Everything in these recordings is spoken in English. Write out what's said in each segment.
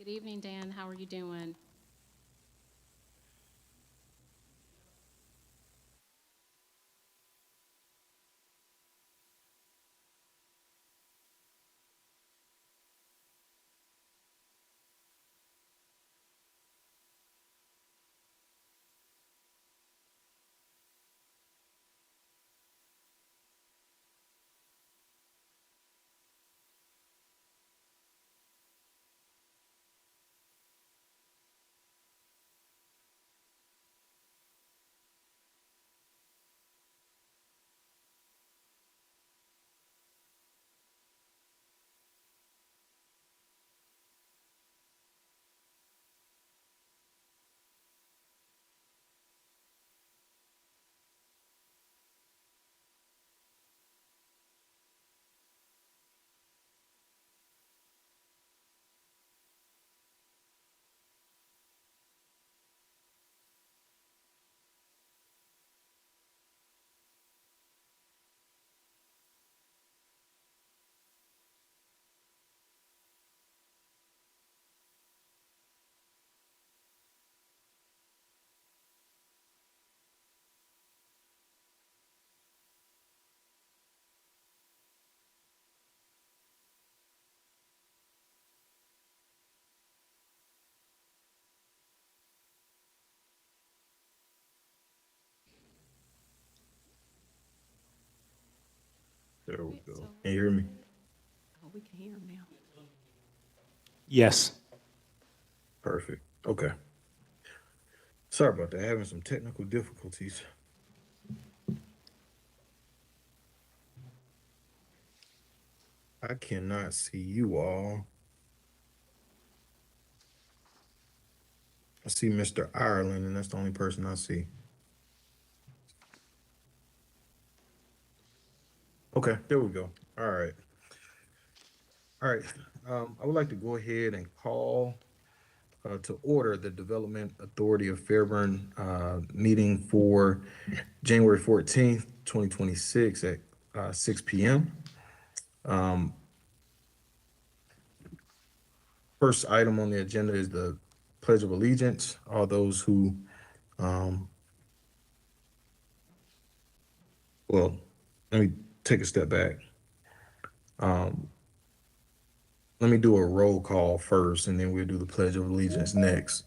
Good evening, Dan. How are you doing? There we go. Can you hear me? Oh, we can hear him now. Yes. Perfect. Okay. Sorry about that. Having some technical difficulties. I cannot see you all. I see Mr. Ireland, and that's the only person I see. Okay, there we go. All right. All right. I would like to go ahead and call to order the Development Authority of Fairburn meeting for January 14th, 2026 at 6 p.m. First item on the agenda is the Pledge of Allegiance. All those who, um, well, let me take a step back. Um, let me do a roll call first, and then we'll do the Pledge of Allegiance next.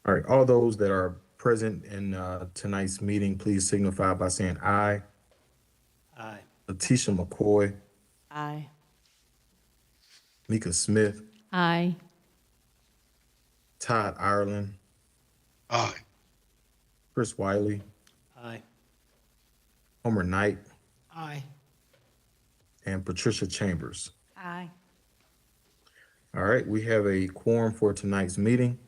All right, all those that are present in tonight's meeting, please signify by saying aye. Aye. Letitia McCoy, Aye. Mika Smith, Aye. Todd Ireland, Aye. Chris Wiley, Aye. Homer Knight, Aye. and Patricia Chambers. Aye. All right, we have a quorum for tonight's meeting.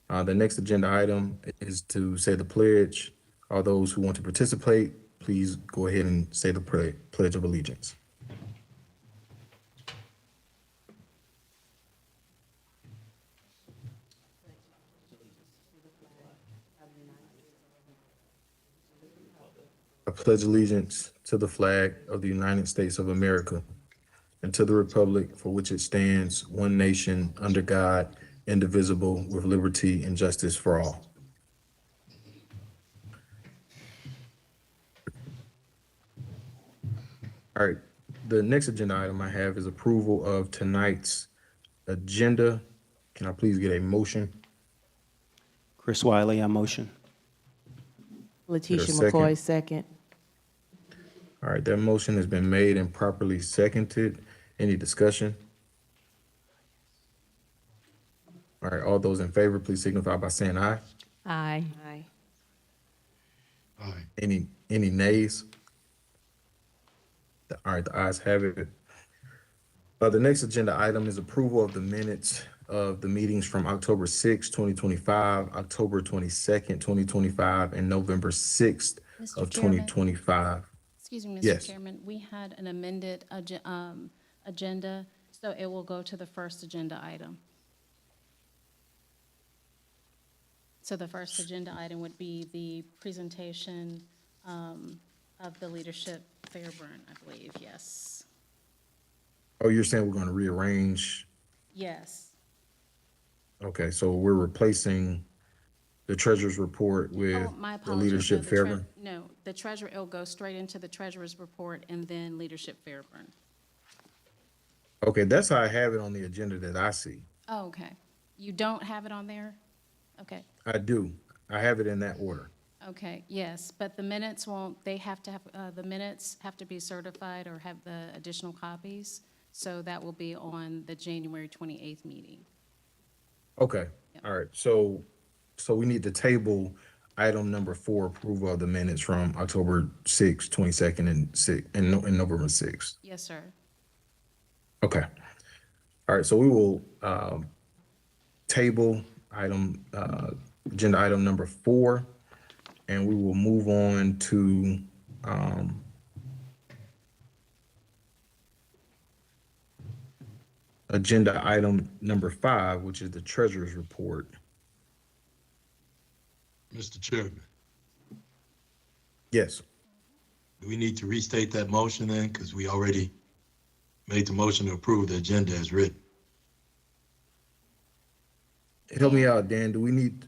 The next agenda item is to say the pledge. All those who want to participate, please go ahead and say the Pledge of Allegiance. I pledge allegiance to the flag of the United States of America and to the republic for which it stands, one nation, under God, indivisible, with liberty and justice for all. All right, the next agenda item I have is approval of tonight's agenda. Can I please get a motion? Chris Wiley, I motion. Letitia second? McCoy, second. All right, that motion has been made and properly seconded. Any discussion? All right, all those in favor, please signify by saying aye. Aye. Aye. Aye. Any nays? All right, the ayes have it. The next agenda item is approval of the minutes of the meetings from October 6, 2025, October 22nd, 2025, and November 6th Mr. of Chairman. 2025. Excuse me, Mr. Yes. Chairman, we had an amended agenda, so it will go to the first agenda item. So the first agenda item would be the presentation of the leadership Fairburn, I believe, yes. Oh, you're saying we're gonna rearrange? Yes. Okay, so we're replacing the treasurer's report with Oh, my the apologies. No, leadership Fairburn? No, the treasurer, it'll go straight into the treasurer's report and then leadership Fairburn. Okay, that's how I have it on the agenda that I see. Oh, okay. You don't have it on there? Okay, I do. I have it in that order. okay, yes, but the minutes won't, they have to have, the minutes have to be certified or have the additional copies. So that will be on the January 28th meeting. Okay, Yep. all right, so we need to table item number 4, approval of the minutes from October 6th, 22nd, and November 6th. Yes, sir. Okay. All right, so we will table agenda item number 4, and we will move on to agenda item number 5, which is the treasurer's report. Mr. Chairman, Yes. do we need to restate that motion then? Because we already made the motion to approve the agenda as written. Help me out, Dan. Do we need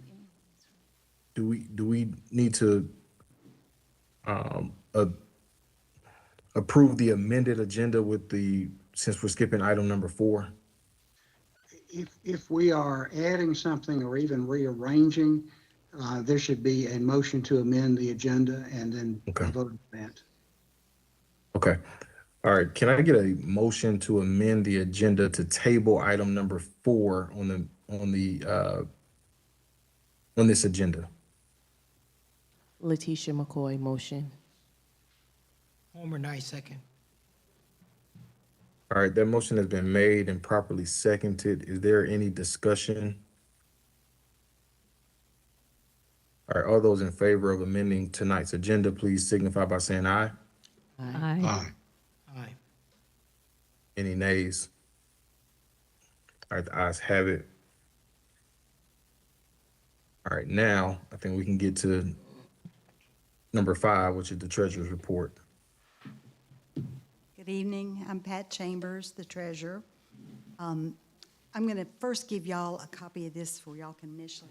to approve the amended agenda since we're skipping item number 4? If we are adding something or even rearranging, there should be a motion to amend the agenda and then Okay. vote on that. Okay. All right. Can I get a motion to amend the agenda to table item number 4 on this agenda? Letitia McCoy, motion. Homer Knight, second. All right, that motion has been made and properly seconded. Is there any discussion? All right, all those in favor of amending tonight's agenda, please signify by saying aye. Aye. Aye. Aye. Any nays? All right, the ayes have it. All right, now I think we can get to number 5, which is the treasurer's report. Good evening. I'm Pat Chambers, the treasurer. I'm going to first give y'all a copy of this for y'all can initial.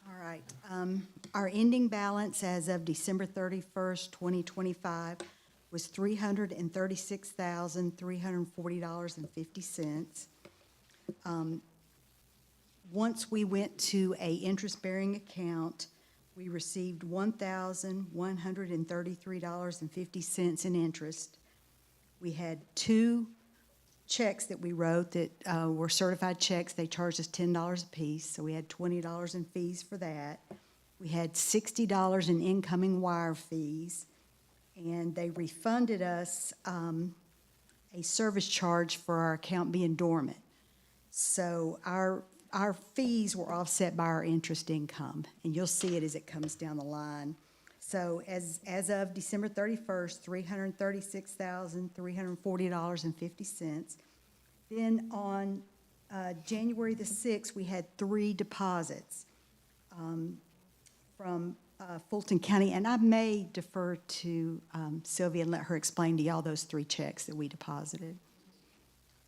All right. Our ending balance as of December 31st, 2025 was $336,340.50. Once we went to a interest-bearing account, we received $1,133.50 in interest. We had 2 checks that we wrote that were certified checks. They charged us $10 apiece, so we had $20 in fees for that. We had $60 in incoming wire fees, and they refunded us a service charge for our account being dormant. So our fees were offset by our interest income, and you'll see it as it comes down the line. So as of December 31st, $336,340.50. Then on January the 6th, we had 3 deposits from Fulton County, and I may defer to Sylvia and let her explain to y'all those 3 checks that we deposited.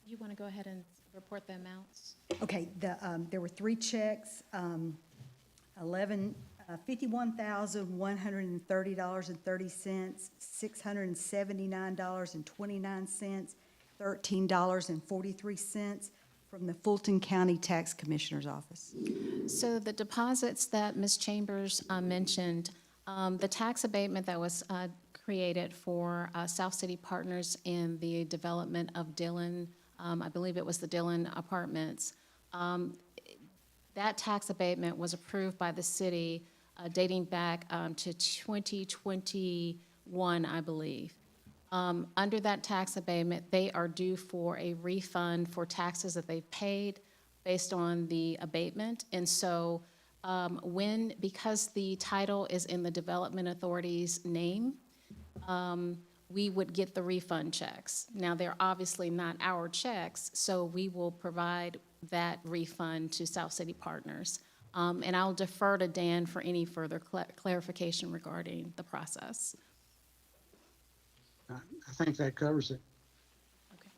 You want to go ahead and report the amounts? Okay, there were 3 checks, $51,130.30, $679.29, $13.43 from the Fulton County Tax Commissioner's Office. So the deposits that Ms. Chambers mentioned, the tax abatement that was created for South City Partners in the development of Dillon, I believe it was the Dillon Apartments, that tax abatement was approved by the city dating back to 2021, I believe. Under that tax abatement, they are due for a refund for taxes that they've paid based on the abatement. And so because the title is in the Development Authority's name, we would get the refund checks. Now, they're obviously not our checks, so we will provide that refund to South City Partners. And I'll defer to Dan for any further clarification regarding the process. I think that covers it. Okay.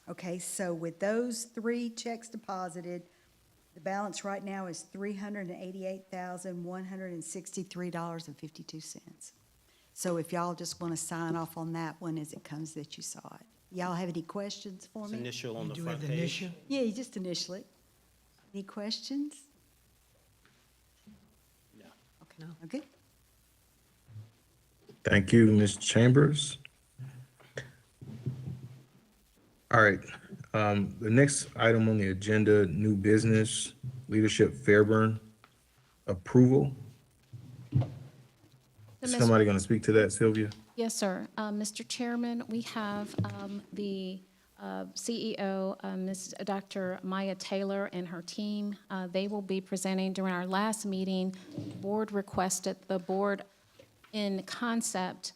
Okay, so with those 3 checks deposited, the balance right now is $388,163.52. So if y'all just want to sign off on that one as it comes that you saw it. Y'all have any questions for It's me? initial on You the do front have the page. initial? Yeah, you just initial it. Any questions? No. Okay, okay. Thank you, Ms. Chambers. All right, the next item on the agenda, new business, leadership Fairburn approval. Is Mr. somebody gonna speak to that, Sylvia? Yes, sir. Mr. Chairman, we have the CEO, Ms. Dr. Maya Taylor and her team. They will be presenting during our last meeting. Board requested, the board in concept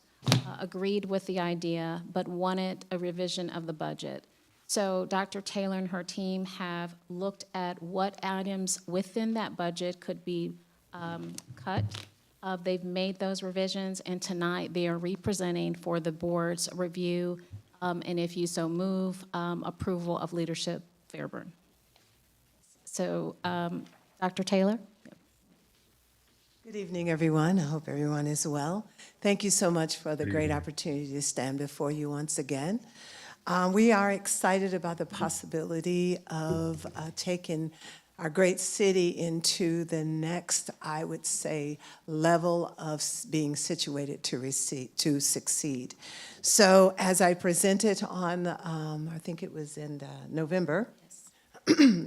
agreed with the idea, but wanted a revision of the budget. So Dr. Taylor and her team have looked at what items within that budget could be cut. They've made those revisions, and tonight they are representing for the board's review, and if you so move, approval of leadership Fairburn. So, Dr. Taylor? Good evening, everyone. I hope everyone is well. Thank you so much for the great opportunity to stand before you once again. We are excited about the possibility of taking our great city into the next, I would say, level of being situated to succeed. So as I presented on, I think it was in November,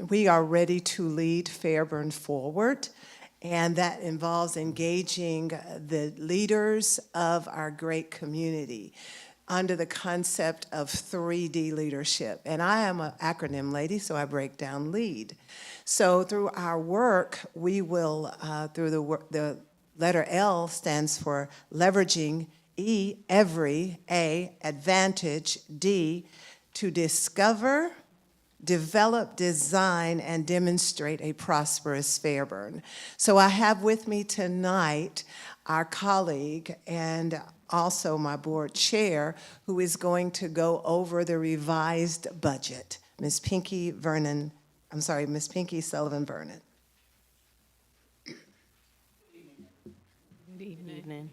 we are ready to lead Fairburn forward. And that involves engaging the leaders of our great community under the concept of 3D leadership. And I am an acronym lady, so I break down LEAD. So through our work, we will, through the letter L stands for leveraging, E, every, A, advantage, D, to discover, develop, design, and demonstrate a prosperous Fairburn. So I have with me tonight our colleague and also my board chair, who is going to go over the revised budget, Ms. Pinky Sullivan Vernon. Good evening.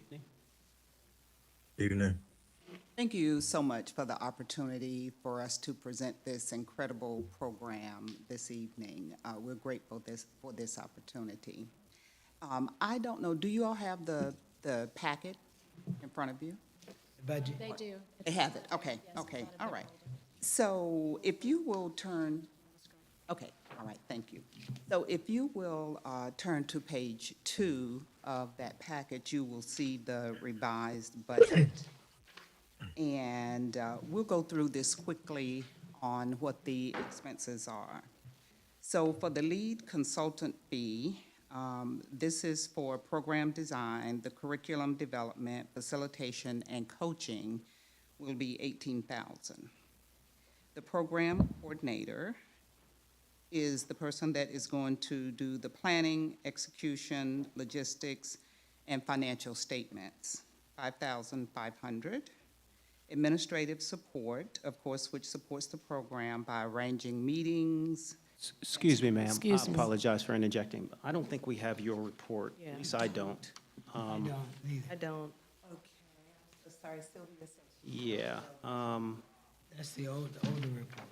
Evening. Thank you so much for the opportunity for us to present this incredible program this evening. We're grateful for this opportunity. I don't know, do you all have the packet in front of you? The budget? They do. They have it, okay, okay, all right. So if you will turn, okay, all right, thank you. So if you will turn to page 2 of that packet, you will see the revised budget. And we'll go through this quickly on what the expenses are. So for the lead consultant fee, this is for program design, the curriculum development, facilitation, and coaching will be $18,000. The program coordinator is the person that is going to do the planning, execution, logistics, and financial statements, $5,500. Administrative support, of course, which supports the program by arranging meetings. Excuse me, ma'am. Excuse I me. apologize for interjecting, but I don't think we have your report. Yeah. At least I don't. I don't either. I don't. Okay, I'm so sorry, Sylvia said Yeah. That's the older report.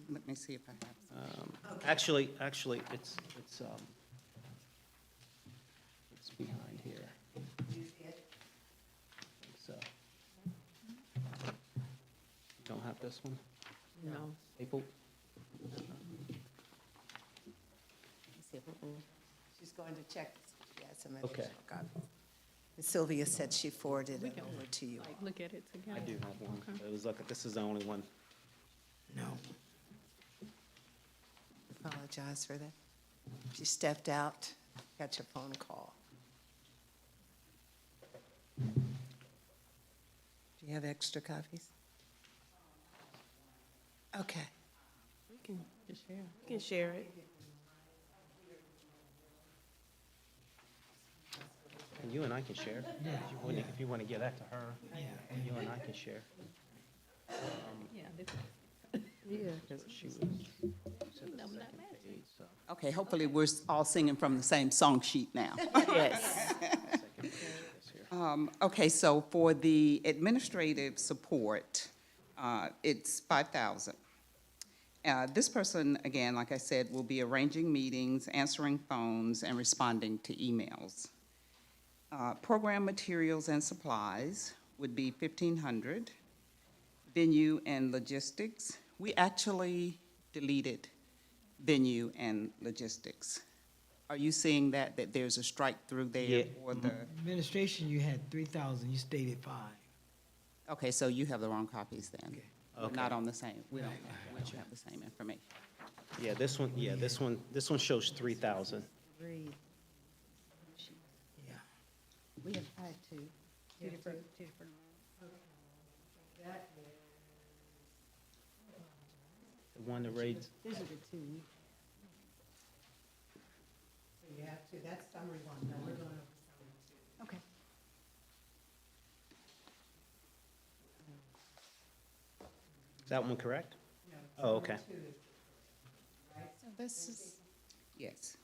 Let me see if I have some. Actually, it's behind here. So. Don't have this one? No. April? she's going to check. She has some Okay. additional copies. Ms. Sylvia said she forwarded it over to you. Like, look at it together. I do have one. It was like, this is the only one. No. Apologize for that. She stepped out, got your phone call. have extra copies? Okay. We can just share. We can share it. And you and I can share. If you want to give that to her, you and I can share. Yeah, this yeah, because she was. Okay, hopefully we're all singing from the same song sheet now. Yes. Okay, so for the administrative support, it's 5,000. This person, again, like I said, will be arranging meetings, answering phones, and responding to emails. Program materials and supplies would be 1,500. Venue and logistics, we actually deleted venue and logistics. Are you seeing that there's a strike through there Yeah. or the? Administration, you had 3,000, you stated 5. Okay, so you have the wrong copies then. Okay. We're Okay. not on the same, we don't have the same information. Yeah, this one shows 3,000. Agreed. Yeah. We have, I had two. Two different. The one that reads, These are the two. So you have to, that's summary one, no, we're going over summary two. Okay. is that one correct? Oh, okay. So this is, Yes.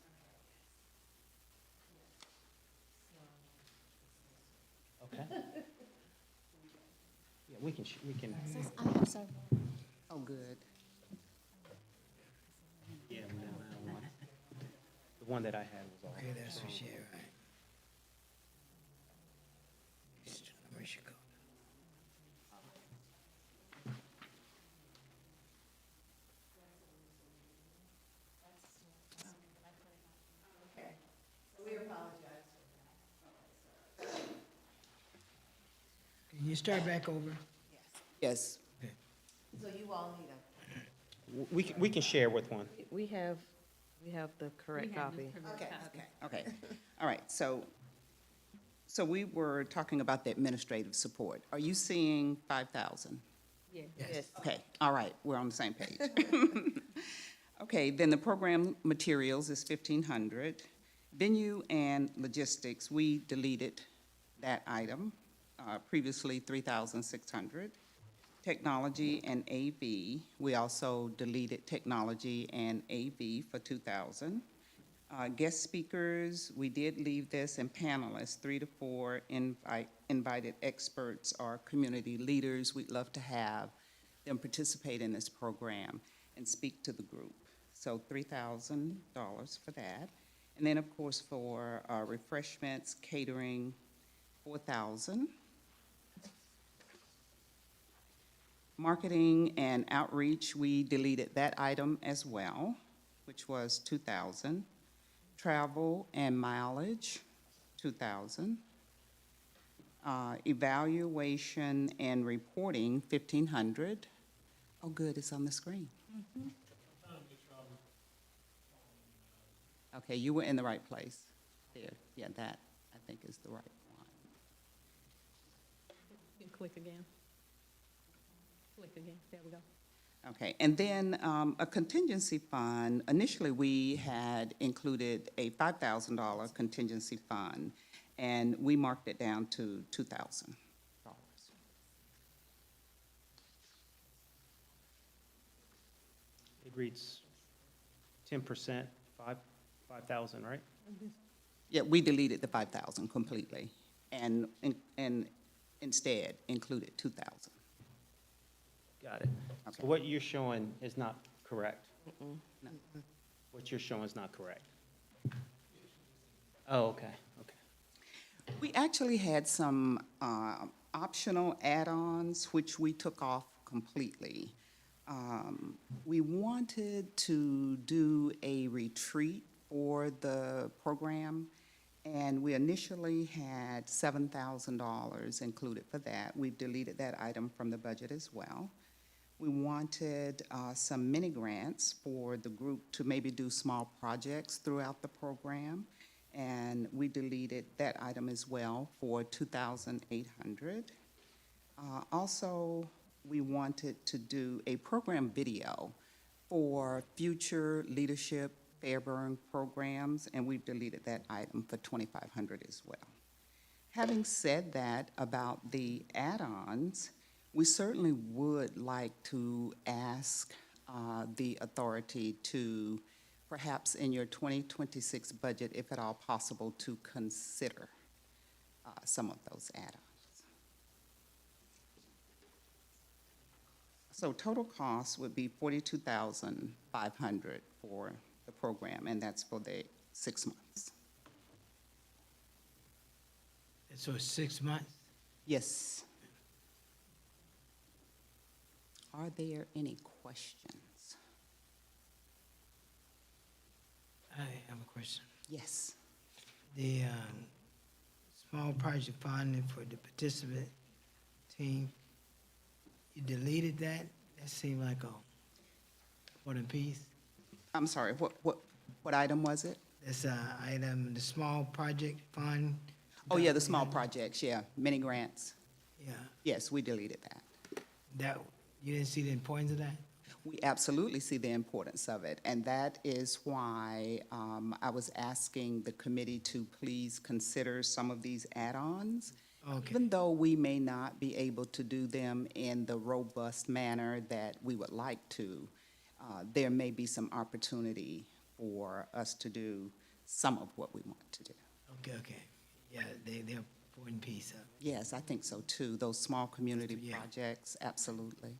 Okay. Yeah, we can, I have several. Oh, good. yeah, no, that one. The one that I had was all. Okay, that's for sure, right? Where she go? Can you start back over? Yes. So you all need a. We can share with one. We have the correct copy. Okay, all right, so we were talking about the administrative support. Are you seeing 5,000? Yes. Okay, all right, we're on the same page. Okay, then the program materials is 1,500. Venue and logistics, we deleted that item, previously 3,600. Technology and AV, we also deleted technology and AV for 2,000. Guest speakers, we did leave this, and panelists, 3 to 4 invited experts or community leaders. We'd love to have them participate in this program and speak to the group. So $3,000 for that. And then, of course, for refreshments, catering, 4,000. Marketing and outreach, we deleted that item as well, which was 2,000. Travel and mileage, 2,000. Evaluation and reporting, 1,500. Oh, good, it's on the screen. Okay, you were in the right place. There, yeah, that, I think, is the right one. You can click again. Click again. There we go. Okay, and then a contingency fund, initially we had included a $5,000 contingency fund, and we marked it down to $2,000. It reads 10%, 5,000, right? Yeah, we deleted the 5,000 completely, and instead included 2,000. Got it. Okay. So what you're showing is not correct? No. What you're showing is not correct? Oh, okay, okay. We actually had some optional add-ons, which we took off completely. We wanted to do a retreat for the program, and we initially had $7,000 included for that. We've deleted that item from the budget as well. We wanted some mini grants for the group to maybe do small projects throughout the program, and we deleted that item as well for $2,800. Also, we wanted to do a program video for future leadership Fairburn programs, and we've deleted that item for 2,500 as well. Having said that about the add-ons, we certainly would like to ask the authority to, perhaps in your 2026 budget, if at all possible, to consider some of those add-ons. So total cost would be $42,500 for the program, and that's for the 6 months. So 6 months? Yes. Are there any questions? I have a question. Yes. The small project funding for the participant team, you deleted that? That seemed like a important piece. I'm sorry, what item was it? That's item, the small project fund. Oh, yeah, the small projects, yeah, mini grants. Yeah, Yes, we deleted that. that, you didn't see the importance of that? We absolutely see the importance of it, and that is why I was asking the committee to please consider some of these add-ons. Okay. Even though we may not be able to do them in the robust manner that we would like to, there may be some opportunity for us to do some of what we want to do. Okay. Yeah, they're an important piece of it. Yes, I think so too. Those small community Yeah. projects, absolutely.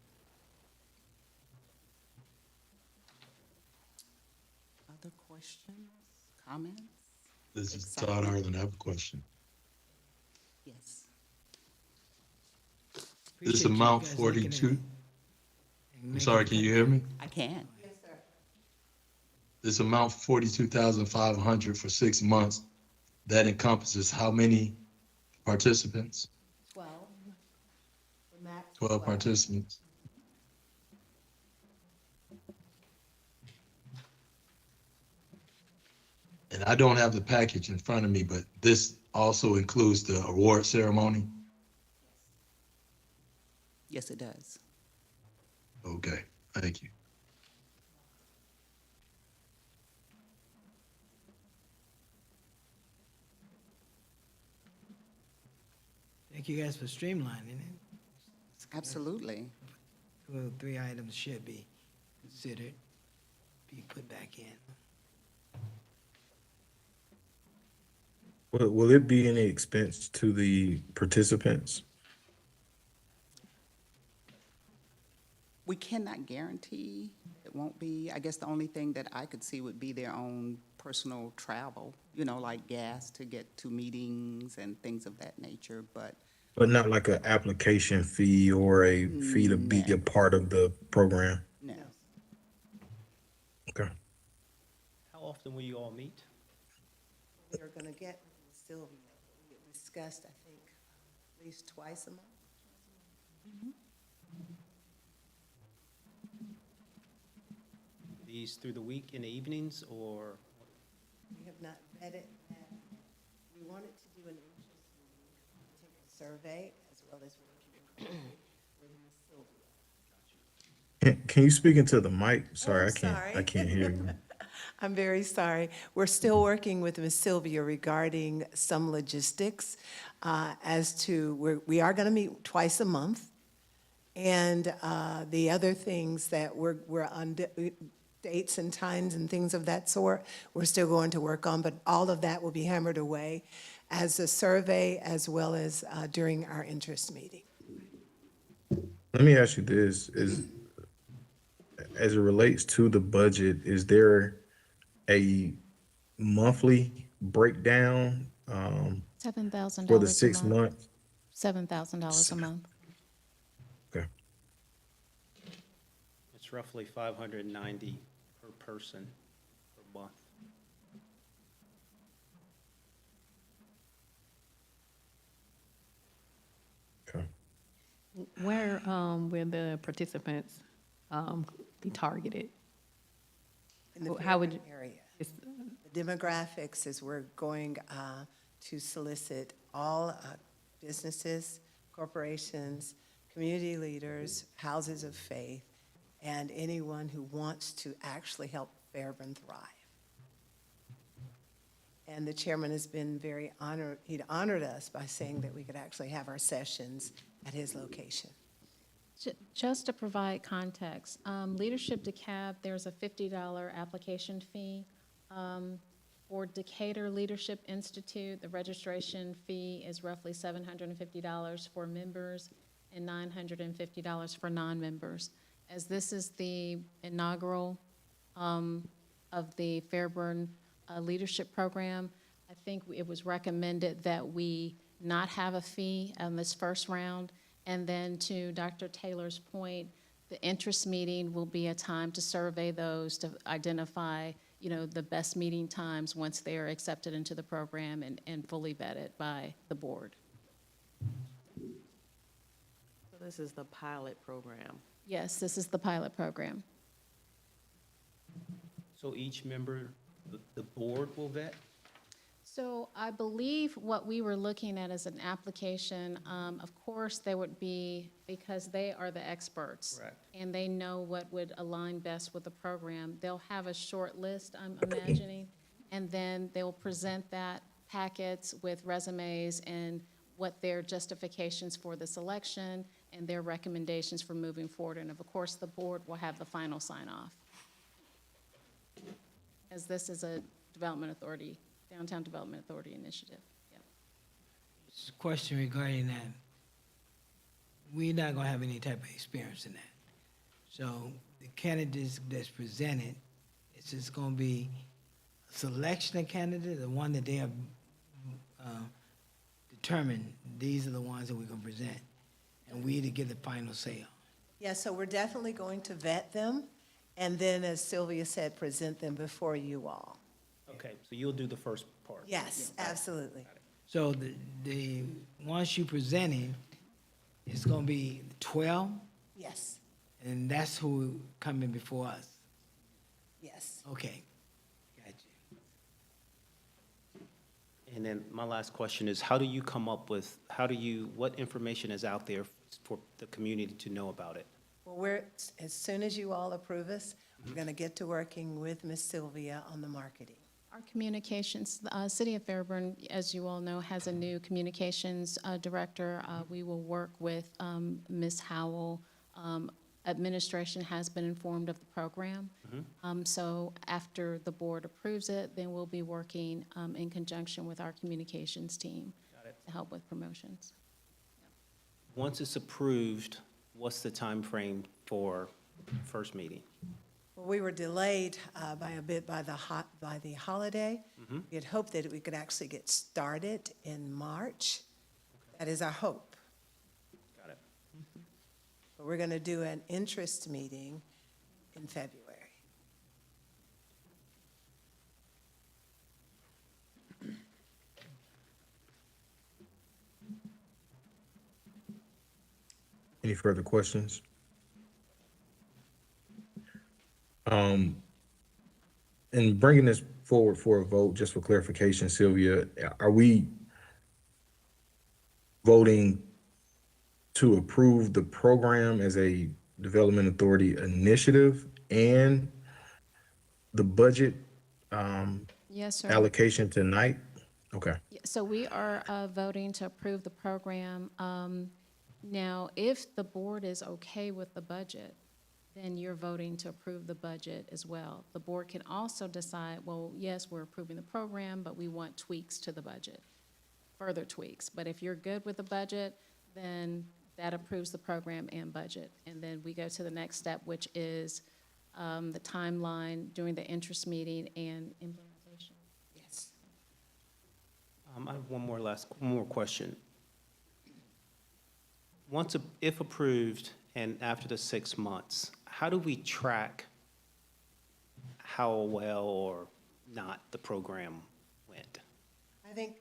Other questions, comments? This is Todd Harlan. I have a question. Yes. This Appreciate you amount guys looking at 42, it and I'm making sorry, can you hear me? I can. This amount 42,500 for 6 months, that encompasses how many participants? 12. The max 12 participants. And I don't have the package in front of me, but this also includes the award ceremony? Yes, it does. Okay, thank you. Thank you guys for streamlining it. Absolutely. 3 items should be considered, be put back in. Will it be any expense to the participants? We cannot guarantee it won't be. I guess the only thing that I could see would be their own personal travel, like gas to get to meetings and things of that nature, but But not like an application fee or a fee to be a part of the program? no. Okay. How often will you all meet? We are going to get with Sylvia. We discussed, I think, at least twice a month. These through the week in the evenings, or We have not vetted that. We wanted to do an interest meeting, take a survey, as well as working with Ms. Sylvia. Can you speak into the mic? Sorry, Oh, I can't. sorry. I can't hear you. I'm very sorry. We're still working with Ms. Sylvia regarding some logistics as to, we are going to meet twice a month. And the other things that we're on dates and times and things of that sort, we're still going to work on, but all of that will be hammered away as a survey as well as during our interest meeting. Let me ask you this, as it relates to the budget, is there a monthly breakdown $7,000 for the a 6 month. months? $7,000 a month. Okay. it's roughly 590 per person per month. Okay. Where will the participants be targeted? In the How would Fairburn you- area. It's- The demographics is we're going to solicit all businesses, corporations, community leaders, houses of faith, and anyone who wants to actually help Fairburn thrive. And the chairman has been very honored, he'd honored us by saying that we could actually have our sessions at his location. Just to provide context, Leadership DeKalb, there's a $50 application fee. For Decatur Leadership Institute, the registration fee is roughly $750 for members and $950 for non-members. As this is the inaugural of the Fairburn Leadership Program, I think it was recommended that we not have a fee on this first round. And then to Dr. Taylor's point, the interest meeting will be a time to survey those, to identify, the best meeting times once they are accepted into the program and fully vetted by the board. So this is the pilot program. Yes, this is the pilot program. So each member, the board will vet? So I believe what we were looking at as an application, of course, they would be, because they are the experts. Correct. And they know what would align best with the program. They'll have a short list, I'm imagining, and then they'll present that packets with resumes and what their justifications for the selection and their recommendations for moving forward. And of course, the board will have the final sign-off. As this is a development authority, Downtown Development Authority initiative. Yep. Just a question regarding that. We're not gonna have any type of experience in that. So the candidates that's presented, it's just gonna be a selection of candidates, the one that they have determined, these are the ones that we're gonna present, and we to get the final say on. Yeah, so we're definitely going to vet them, and then, as Sylvia said, present them before you all. Okay, so you'll do the first part? Yes, absolutely. So the ones you presenting, it's gonna be 12, Yes, and that's who coming before us. yes. Okay, got you. And then my last question is, what information is out there for the community to know about it? Well, as soon as you all approve us, we're going to get to working with Miss Sylvia on the marketing. Our communications, City of Fairburn, as you all know, has a new communications director. We will work with Ms. Howell. Administration has been informed of the program. So after the board approves it, then we'll be working in conjunction with our communications team to help with promotions. Once it's approved, what's the time frame for first meeting? Well, we were delayed by a bit by the holiday. We had hoped that we could actually get started in March. That is our hope. Got it. But we're going to do an interest meeting in February. Any further questions? In bringing this forward for a vote, just for clarification, Sylvia, are we voting to approve the program as a development authority initiative and the budget Yes, sir. allocation tonight? Okay. So we are voting to approve the program. Now, if the board is okay with the budget, then you're voting to approve the budget as well. The board can also decide, well, yes, we're approving the program, but we want tweaks to the budget, further tweaks. But if you're good with the budget, then that approves the program and budget. And then we go to the next step, which is the timeline during the interest meeting and implementation. Yes. I have one more question. If approved and after the 6 months, how do we track how well or not the program went? I think,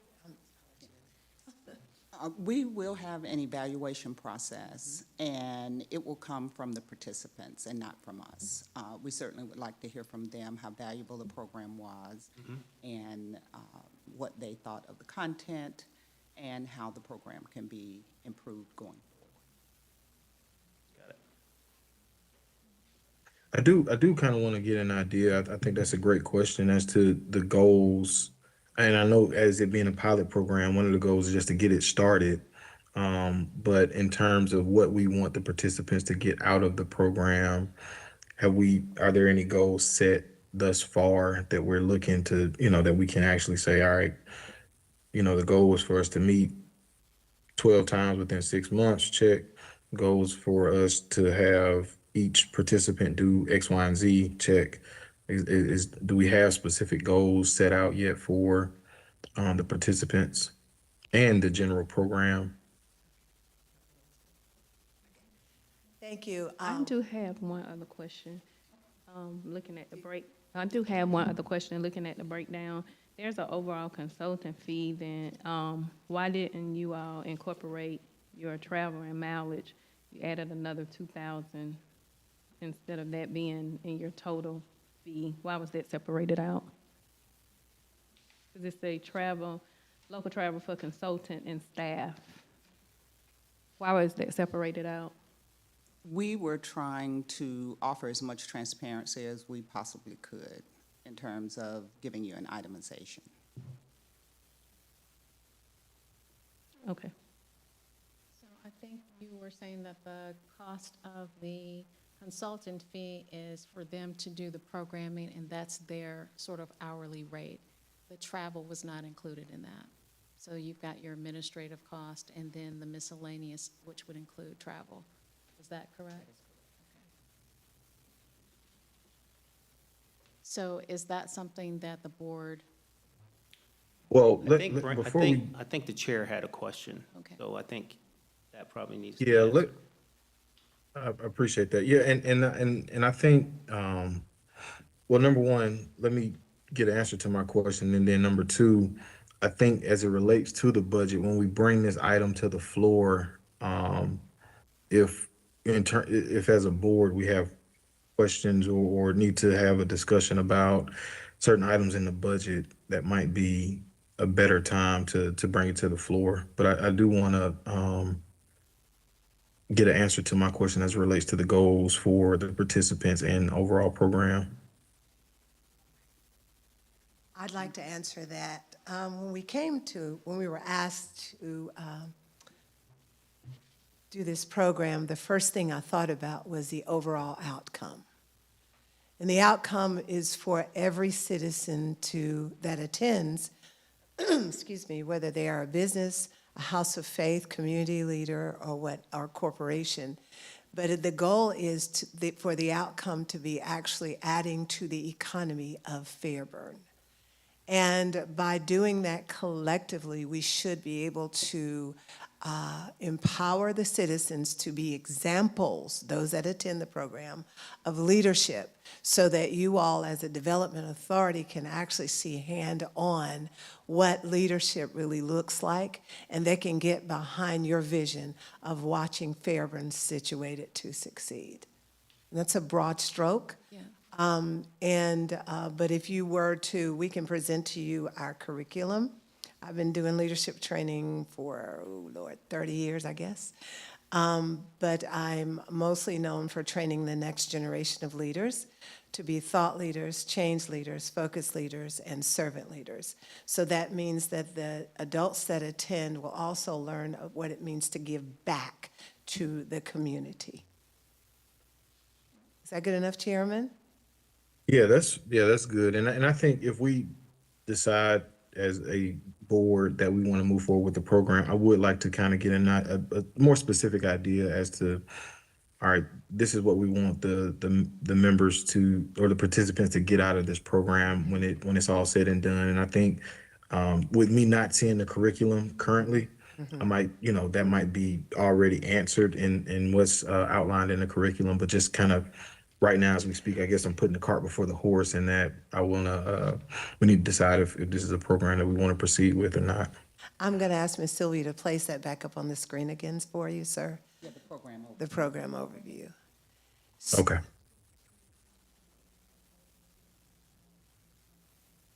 We will have an evaluation process, and it will come from the participants and not from us. We certainly would like to hear from them how valuable the program was and what they thought of the content and how the program can be improved going forward. I do kind of want to get an idea. I think that's a great question as to the goals. And I know as it being a pilot program, one of the goals is just to get it started. But in terms of what we want the participants to get out of the program, are there any goals set thus far that we're looking to, that we can actually say, all right, the goal was for us to meet 12 times within 6 months, check. Goals for us to have each participant do X, Y, and Z, check. Do we have specific goals set out yet for the participants and the general program? Thank you. I do have one other question. Looking at the break, I do have one other question, looking at the breakdown. There's an overall consultant fee, then, why didn't you all incorporate your travel and mileage? You added another 2,000 instead of that being in your total fee. Why was that separated out? Because it's a local travel for consultant and staff. Why was that separated out? We were trying to offer as much transparency as we possibly could in terms of giving you an itemization. Okay. So I think you were saying that the cost of the consultant fee is for them to do the programming, and that's their sort of hourly rate. The travel was not included in that. So you've got your administrative cost and then the miscellaneous, which would include travel. Is that correct? Okay. So is that something that the board, Well, I think, before we, I think the chair had a question. Okay. So I think that probably needs to be yeah, answered. I appreciate that. Yeah, and I think, well, number one, let me get an answer to my question, and then number two, I think as it relates to the budget, when we bring this item to the floor, if if as a board we have questions or need to have a discussion about certain items in the budget, that might be a better time to bring it to the floor. But I do want to get an answer to my question as it relates to the goals for the participants and overall program. I'd like to answer that. When we were asked to do this program, the first thing I thought about was the overall outcome. And the outcome is for every citizen that attends, excuse me, whether they are a business, a house of faith, community leader, or corporation. But the goal is for the outcome to be actually adding to the economy of Fairburn. And by doing that collectively, we should be able to empower the citizens to be examples, those that attend the program, of leadership, so that you all as a development authority can actually see hand-on what leadership really looks like, and they can get behind your vision of watching Fairburn situated to succeed. And that's a broad stroke. yeah. But if you were to, we can present to you our curriculum. I've been doing leadership training for, 30 years, I guess. But I'm mostly known for training the next generation of leaders to be thought leaders, change leaders, focus leaders, and servant leaders. So that means that the adults that attend will also learn what it means to give back to the community. Is that good enough, Chairman? Yeah, that's good. And I think if we decide as a board that we want to move forward with the program, I would like to kind of get a more specific idea as to, all right, this is what we want the members to, or the participants to get out of this program when it's all said and done. And I think with me not seeing the curriculum currently, I might, that might be already answered in what's outlined in the curriculum, but just kind of right now as we speak, I guess I'm putting the cart before the horse, and that we need to decide if this is a program that we want to proceed with or not. I'm going to ask Ms. Sylvia to place that back up on the screen again for you, sir. Yeah, the program overview. The program overview. Okay.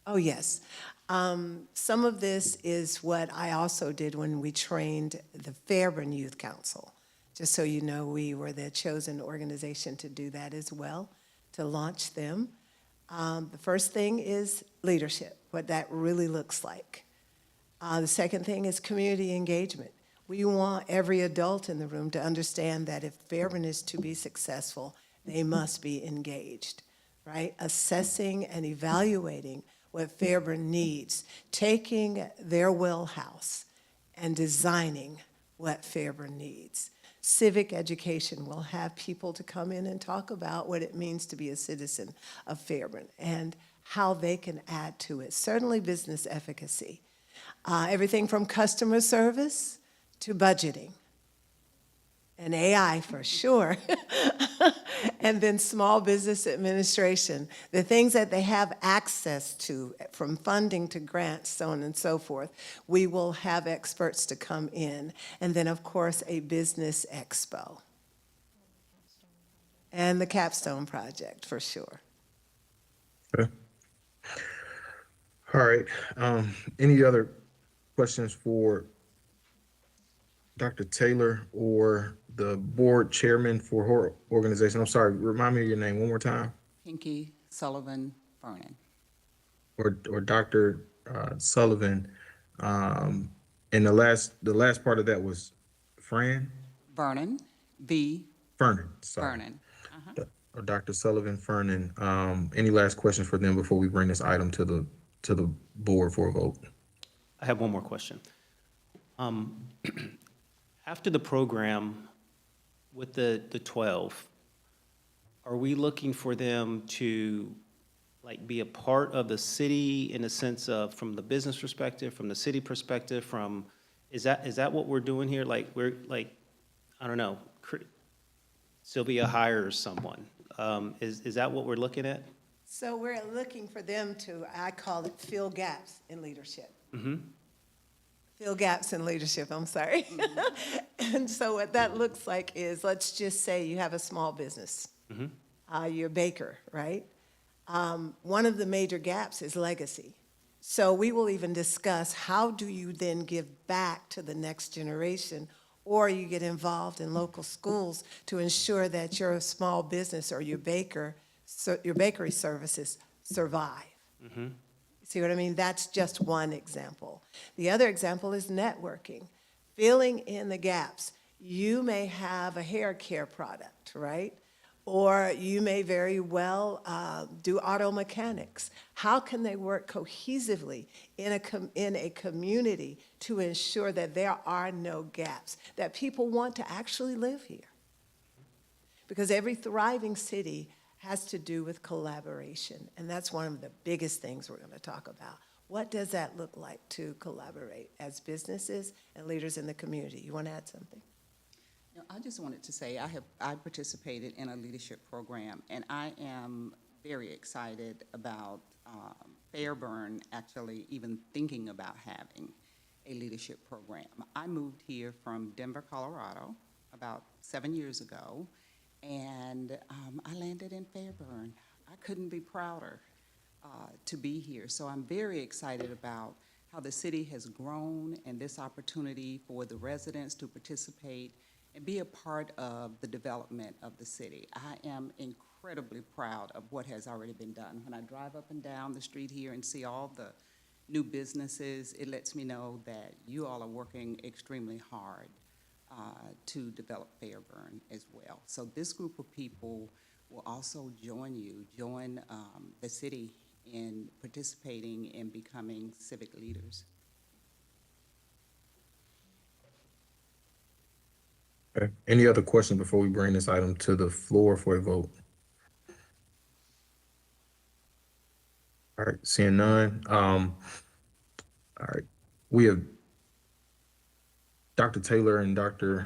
Oh, yes. Some of this is what I also did when we trained the Fairburn Youth Council. Just so you know, we were the chosen organization to do that as well, to launch them. The first thing is leadership, what that really looks like. The second thing is community engagement. We want every adult in the room to understand that if Fairburn is to be successful, they must be engaged, right? Assessing and evaluating what Fairburn needs, taking their wheelhouse and designing what Fairburn needs. Civic education will have people to come in and talk about what it means to be a citizen of Fairburn and how they can add to it. Certainly business efficacy. Everything from customer service to budgeting. And AI for sure. And then small business administration, the things that they have access to, from funding to grants, so on and so forth. We will have experts to come in. And then, of course, a business expo. And the capstone project, for sure. Okay. All right. Any other questions for Dr. Taylor or the board chairman for her organization? I'm sorry, remind me of your name one more time. Pinky Sullivan Vernon. Or Dr. Sullivan. And the last part of that was Fran? Vernon, V. Fernan, sorry. Vernon. Or Dr. Sullivan Fernan. Any last questions for them before we bring this item to the board for a vote? I have one more question. After the program with the 12, are we looking for them to like be a part of the city in a sense of from the business perspective, from the city perspective, is that what we're doing here? Like we're like, I don't know, Sylvia hires someone. Is that what we're looking at? So we're looking for them to, I call it, fill gaps in leadership. Mm-hmm. Fill gaps in leadership, I'm sorry. And so what that looks like is, let's just say you have a small business. Mm-hmm. You're a baker, right? One of the major gaps is legacy. So we will even discuss how do you then give back to the next generation, or you get involved in local schools to ensure that your small business or your bakery services survive. Mm-hmm. See what I mean? That's just one example. The other example is networking, filling in the gaps. You may have a hair care product, right? Or you may very well do auto mechanics. How can they work cohesively in a community to ensure that there are no gaps, that people want to actually live here? Because every thriving city has to do with collaboration, and that's one of the biggest things we're going to talk about. What does that look like to collaborate as businesses and leaders in the community? You want to add something? No, I just wanted to say I participated in a leadership program, and I am very excited about Fairburn actually even thinking about having a leadership program. I moved here from Denver, Colorado about 7 years ago, and I landed in Fairburn. I couldn't be prouder to be here. So I'm very excited about how the city has grown and this opportunity for the residents to participate and be a part of the development of the city. I am incredibly proud of what has already been done. When I drive up and down the street here and see all the new businesses, it lets me know that you all are working extremely hard to develop Fairburn as well. So this group of people will also join the city in participating in becoming civic leaders. Okay. Any other questions before we bring this item to the floor for a vote? All right, seeing none. All right, we have Dr. Taylor and Dr.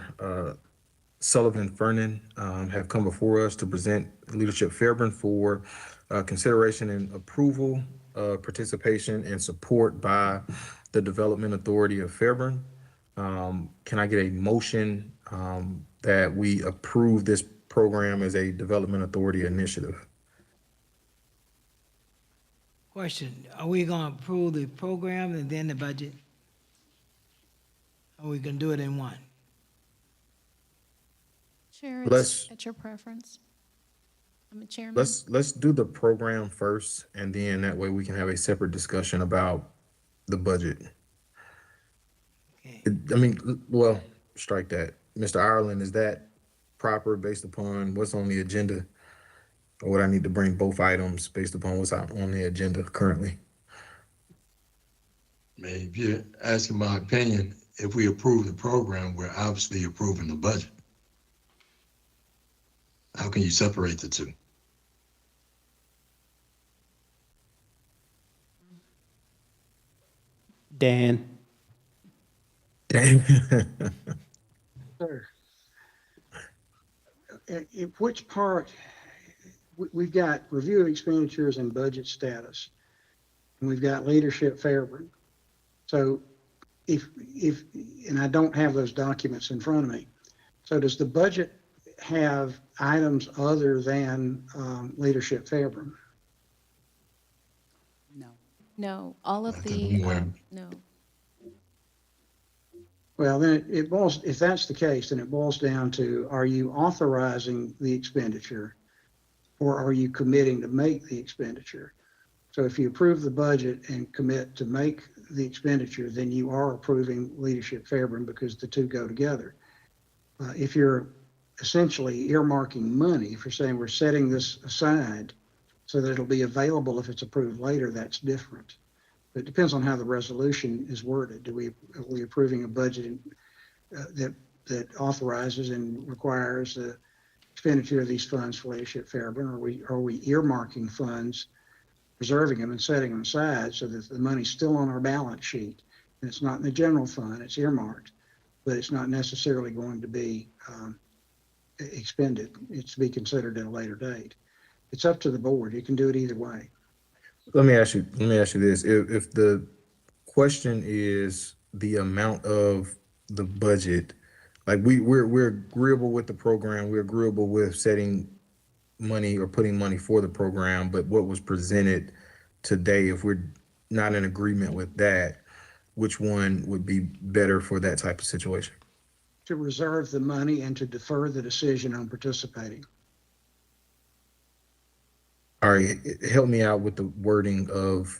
Sullivan Fernan have come before us to present Leadership Fairburn for consideration and approval, participation and support by the Development Authority of Fairburn. Can I get a motion that we approve this program as a Development Authority initiative? Question, are we gonna approve the program and then the budget? Or we gonna do it in one? Chair, Let's- it's at your preference. Chairman? let's do the program first, and then that way we can have a separate discussion about the budget. Okay. I mean, well, strike that. Mr. Ireland, is that proper based upon what's on the agenda? Or would I need to bring both items based upon what's out on the agenda currently? I mean, if you're asking my opinion, if we approve the program, we're obviously approving the budget. How can you separate the two? Dan? Dang. Sir. Which part, we've got review of expenditures and budget status, and we've got leadership Fairburn. So and I don't have those documents in front of me. So does the budget have items other than leadership Fairburn? No. No, all of Not that the, I'm aware. no. Well, then it boils, if that's the case, then it boils down to, are you authorizing the expenditure or are you committing to make the expenditure? So if you approve the budget and commit to make the expenditure, then you are approving leadership Fairburn because the two go together. If you're essentially earmarking money, if you're saying we're setting this aside so that it'll be available if it's approved later, that's different. But it depends on how the resolution is worded. Are we approving a budget that authorizes and requires the expenditure of these funds for leadership Fairburn? Are we earmarking funds, reserving them and setting them aside so that the money's still on our balance sheet and it's not in the general fund, it's earmarked, but it's not necessarily going to be expended. It's to be considered at a later date. It's up to the board. You can do it either way. Let me ask you this. If the question is the amount of the budget, like we're agreeable with the program, we're agreeable with setting money or putting money for the program, but what was presented today, if we're not in agreement with that, which one would be better for that type of situation? To reserve the money and to defer the decision on participating. All right, help me out with the wording of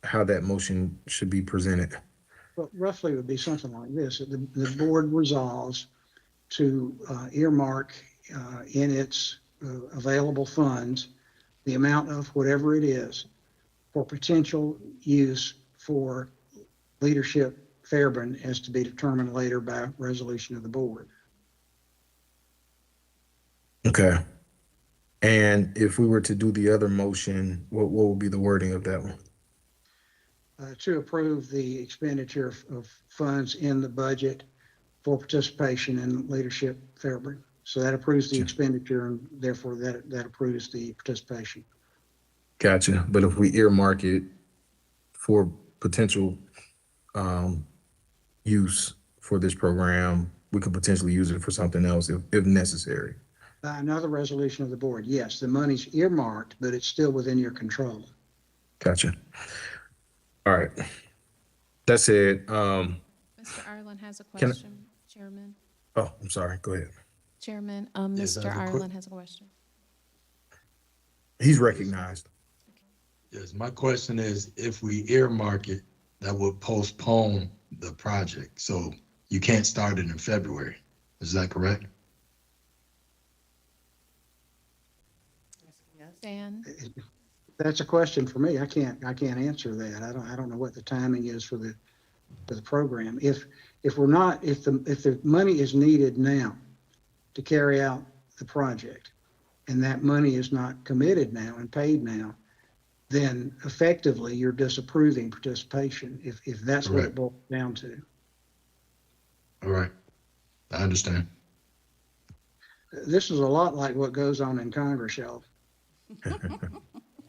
how that motion should be presented. Well, roughly it would be something like this. The board resolves to earmark in its available funds the amount of whatever it is for potential use for leadership Fairburn as to be determined later by resolution of the board. Okay. And if we were to do the other motion, what would be the wording of that one? To approve the expenditure of funds in the budget for participation in leadership Fairburn. So that approves the expenditure and therefore that approves the participation. Gotcha. But if we earmark it for potential use for this program, we could potentially use it for something else if necessary. Another resolution of the board. Yes, the money's earmarked, but it's still within your control. Gotcha. All right. That's it. Mr. Ireland has a Can I- question, Chairman. Oh, I'm sorry. Go ahead. Chairman, Yes, I Mr. have a quick- Ireland has a question. He's recognized. Yes, my question is, if we earmark it, that would postpone the project. So you can't start it in February. Is that correct? Dan? That's a question for me. I can't answer that. I don't know what the timing is for the program. If the money is needed now to carry out the project and that money is not committed now and paid now, then effectively you're disapproving participation if that's what it Correct. boils down to. All right. I understand. This is a lot like what goes on in Congress, y'all.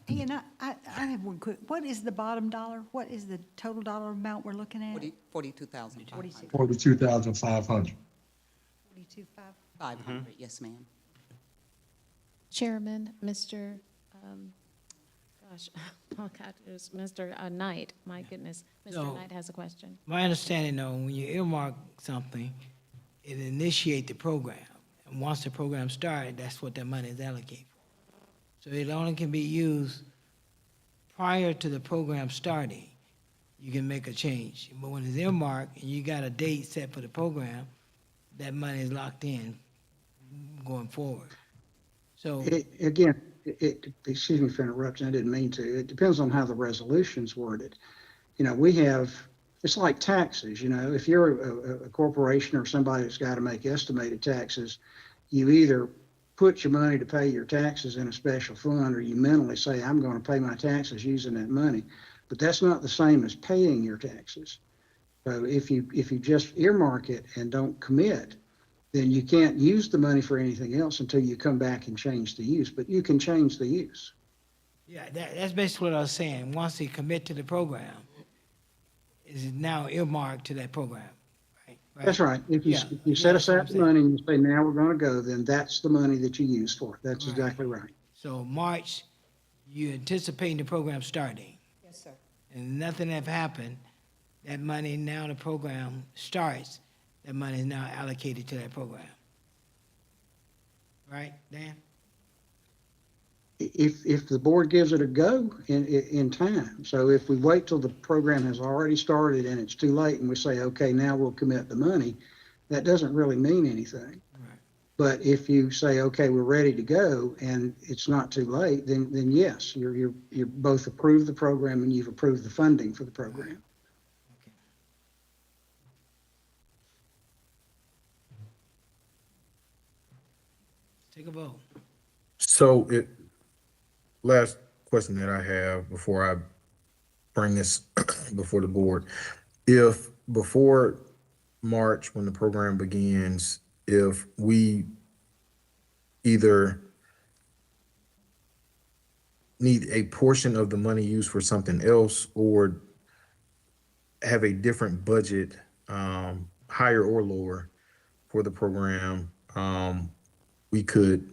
Hey, and I have one quick, what is the bottom dollar? What is the total dollar amount we're looking at? 42,500. 42,500. 42.5. 500, yes, ma'am. Chairman, Mr., gosh, oh God, it was Mr. Knight, my goodness. Mr. No. Knight has a question. My understanding though, when you earmark something, it initiate the program. And once the program started, that's what that money is allocated for. So it only can be used prior to the program starting. You can make a change. But when it's earmarked and you got a date set for the program, that money is locked in going forward. So, Again, excuse me for interrupting, I didn't mean to. It depends on how the resolution's worded. You know, we have, it's like taxes, you know, if you're a corporation or somebody that's got to make estimated taxes, you either put your money to pay your taxes in a special fund, or you mentally say, I'm going to pay my taxes using that money. But that's not the same as paying your taxes. So if you just earmark it and don't commit, then you can't use the money for anything else until you come back and change the use. But you can change the use. yeah, that's basically what I was saying. Once they commit to the program, is now earmarked to that program, right? That's right. If Yeah, you yeah, set that's what I'm aside the saying. money and you say, now we're going to go, then that's the money that you use for it. That's Right. exactly right. So March, you anticipating the program starting, Yes, sir. and nothing have happened, that money, now the program starts, that money is now allocated to that program. Right, Dan? If the board gives it a go in time. So if we wait till the program has already started and it's too late and we say, okay, now we'll commit the money, that doesn't really mean anything. Right. But if you say, okay, we're ready to go and it's not too late, then yes, you're both approved the program and you've approved the funding for the program. Take a vote. So last question that I have before I bring this before the board. If before March, when the program begins, if we either need a portion of the money used for something else or have a different budget, higher or lower for the program, we could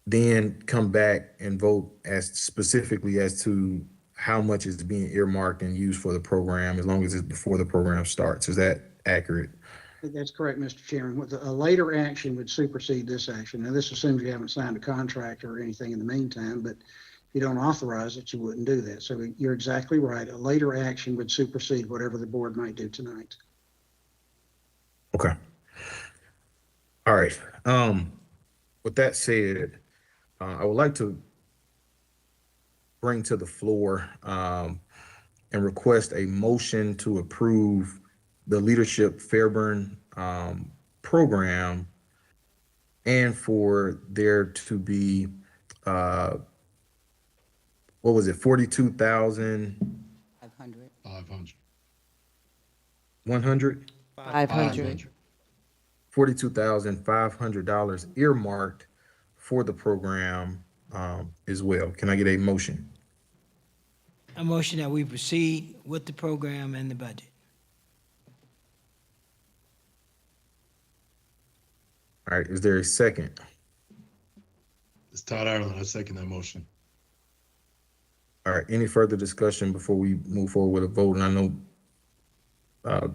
then come back and vote as specifically as to how much is being earmarked and used for the program, as long as it's before the program starts. Is that accurate? That's correct, Mr. Chairman. A later action would supersede this action. Now, this assumes you haven't signed a contract or anything in the meantime, but if you don't authorize it, you wouldn't do that. So you're exactly right. A later action would supersede whatever the board might do tonight. Okay. All right. With that said, I would like to bring to the floor and request a motion to approve the Leadership Fairburn program, and for there to be what was it, 42,100? 500. 500. 500. $42,500 earmarked for the program as well. Can I get a motion? A motion that we proceed with the program and the budget. All right, is there a second? It's Todd Ireland. I second that motion. All right, any further discussion before we move forward with a vote? And I know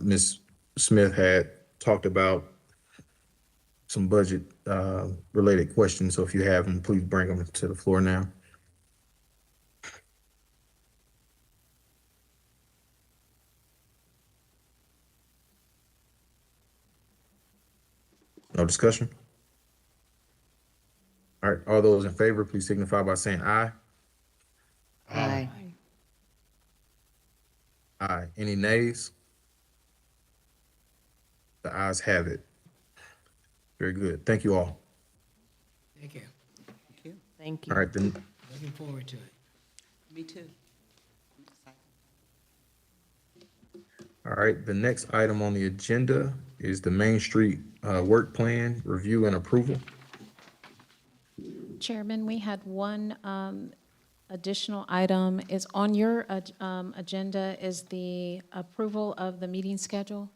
Ms. Smith had talked about some budget related questions, so if you have them, please bring them to the floor now. No discussion? All right, all those in favor, please signify by saying aye. Aye. Aye. Any nays? The ayes have it. Very good. Thank you all. Thank you. Thank you. Thank All you. right, then, Looking forward to it. Me too. I'm excited. all right, the next item on the agenda is the Main Street Work Plan Review and Approval. Chairman, we had one additional item. Is on your agenda is the approval of the meeting schedule.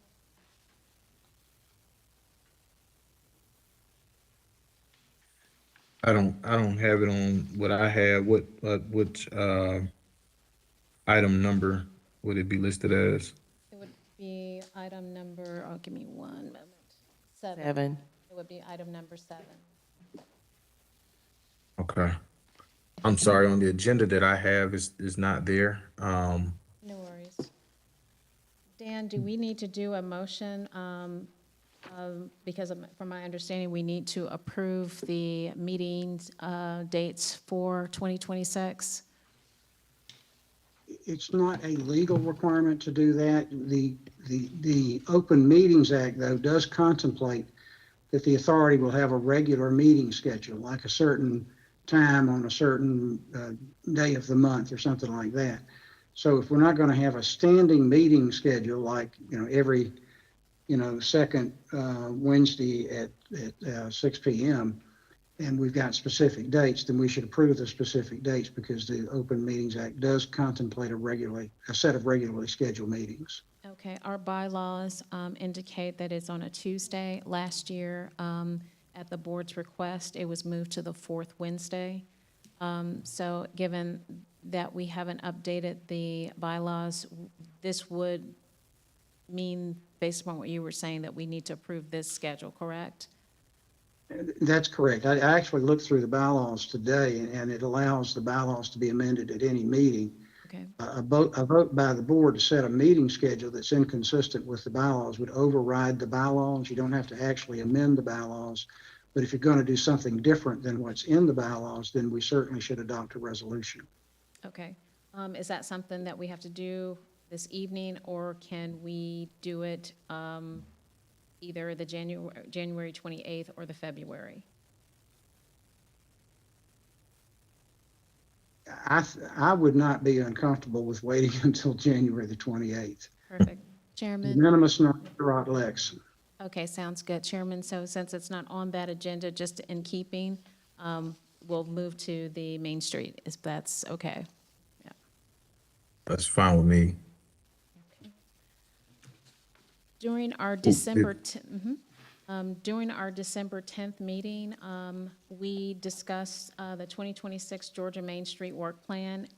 I don't have it on what I have. Which item number would it be listed as? It would be item number, oh, give me one moment. 7. It would be item number 7. Okay. I'm sorry, on the agenda that I have is not there. No worries. Dan, do we need to do a motion? Because from my understanding, we need to approve the meetings dates for 2026. It's not a legal requirement to do that. The Open Meetings Act, though, does contemplate that the authority will have a regular meeting schedule, like a certain time on a certain day of the month or something like that. So if we're not going to have a standing meeting schedule, like, every, second Wednesday at 6 p.m., and we've got specific dates, then we should approve the specific dates because the Open Meetings Act does contemplate a set of regularly scheduled meetings. Okay, our bylaws indicate that it's on a Tuesday. Last year, at the board's request, it was moved to the fourth Wednesday. So given that we haven't updated the bylaws, this would mean, based upon what you were saying, that we need to approve this schedule, correct? That's correct. I actually looked through the bylaws today, and it allows the bylaws to be amended at any meeting. Okay, A vote by the board to set a meeting schedule that's inconsistent with the bylaws would override the bylaws. You don't have to actually amend the bylaws. But if you're going to do something different than what's in the bylaws, then we certainly should adopt a resolution. okay. Is that something that we have to do this evening, or can we do it either the January 28th or the February? I would not be uncomfortable with waiting until January the 28th. Perfect. Chairman? Unanimous, non curat lex. Okay, sounds good. Chairman, so since it's not on that agenda, just in keeping, we'll move to the Main Street, if that's okay. That's fine with me. During our December, during our December 10th meeting, we discussed the 2026 Georgia Main Street Work Plan.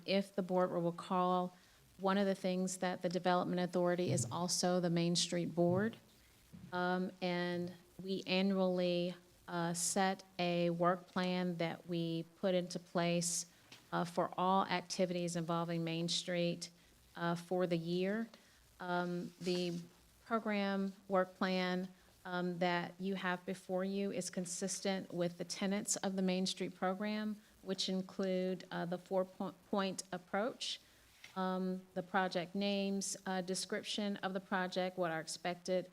If the board will recall, one of the things that the Development Authority is also the Main Street Board. And we annually set a work plan that we put into place for all activities involving Main Street for the year. The program work plan that you have before you is consistent with the tenets of the Main Street program, which include the four-point approach, the project names, description of the project, what are expected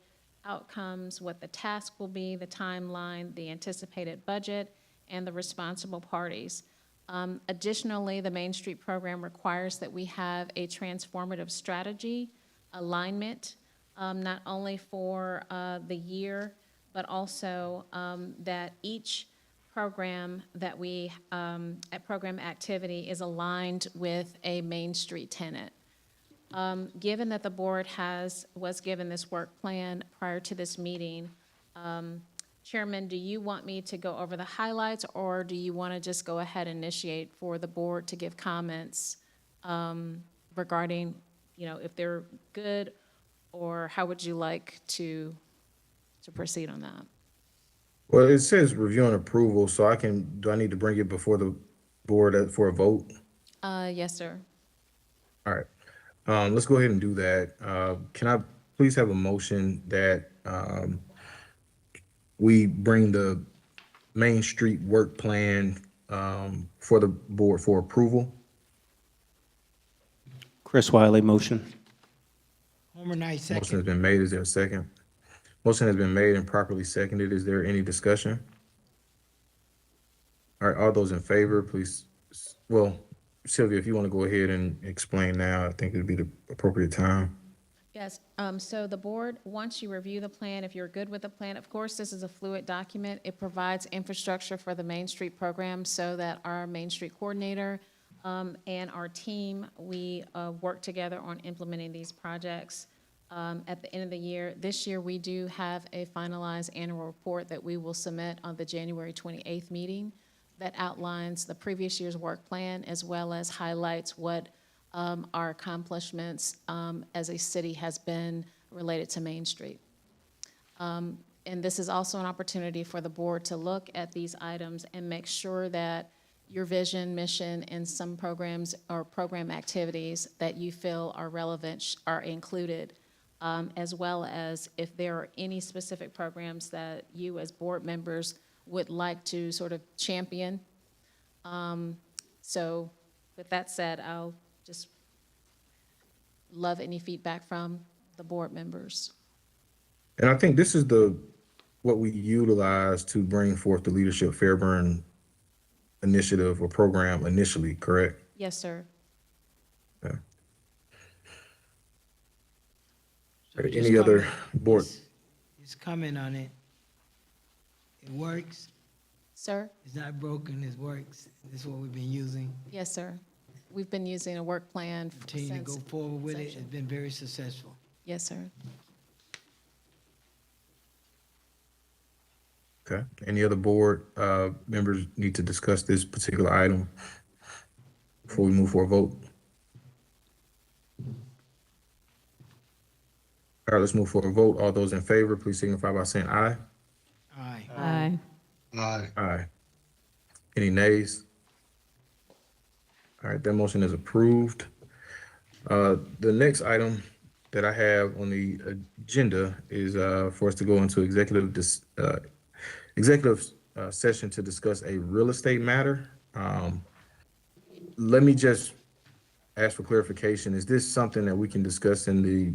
outcomes, what the task will be, the timeline, the anticipated budget, and the responsible parties. Additionally, the Main Street program requires that we have a transformative strategy alignment, not only for the year, but also that each program that we, program activity is aligned with a Main Street tenant. Given that the board was given this work plan prior to this meeting, Chairman, do you want me to go over the highlights, or do you want to just go ahead and initiate for the board to give comments regarding, if they're good, or how would you like to proceed on that? Well, it says review and approval, so do I need to bring it before the board for a vote? Yes, sir. All right. Let's go ahead and do that. Can I please have a motion that we bring the Main Street work plan for the board for approval? Chris Wiley, motion. Homer Knight, Motion has second. been made. Is there a second? Motion has been made and properly seconded. Is there any discussion? All right, all those in favor, please. Well, Sylvia, if you want to go ahead and explain now, I think it'd be the appropriate time. Yes, so the board, once you review the plan, if you're good with the plan, of course, this is a fluid document. It provides infrastructure for the Main Street program so that our Main Street coordinator and our team, we work together on implementing these projects at the end of the year. This year, we do have a finalized annual report that we will submit on the January 28th meeting that outlines the previous year's work plan, as well as highlights what our accomplishments as a city has been related to Main Street. And this is also an opportunity for the board to look at these items and make sure that your vision, mission, and some programs or program activities that you feel are relevant are included, as well as if there are any specific programs that you as board members would like to sort of champion. So with that said, I'll just love any feedback from the board members. And I think this is what we utilize to bring forth the Leadership Fairburn initiative or program initially, correct? Yes, sir. Yeah. So just Any other comment- board? Just comment on it. It works. Sir? It's not broken, it works. This is what we've been using. Yes, sir. We've been using a work plan Continue to go since, forward with it. inception. It's been very successful. yes, sir. Okay. Any other board members need to discuss this particular item before we move for a vote? All right, let's move for a vote. All those in favor, please signify by saying aye. Aye. Aye. Aye. Aye. Any nays? All right, that motion is approved. The next item that I have on the agenda is for us to go into executive session to discuss a real estate matter. Let me just ask for clarification. Is this something that we can discuss in the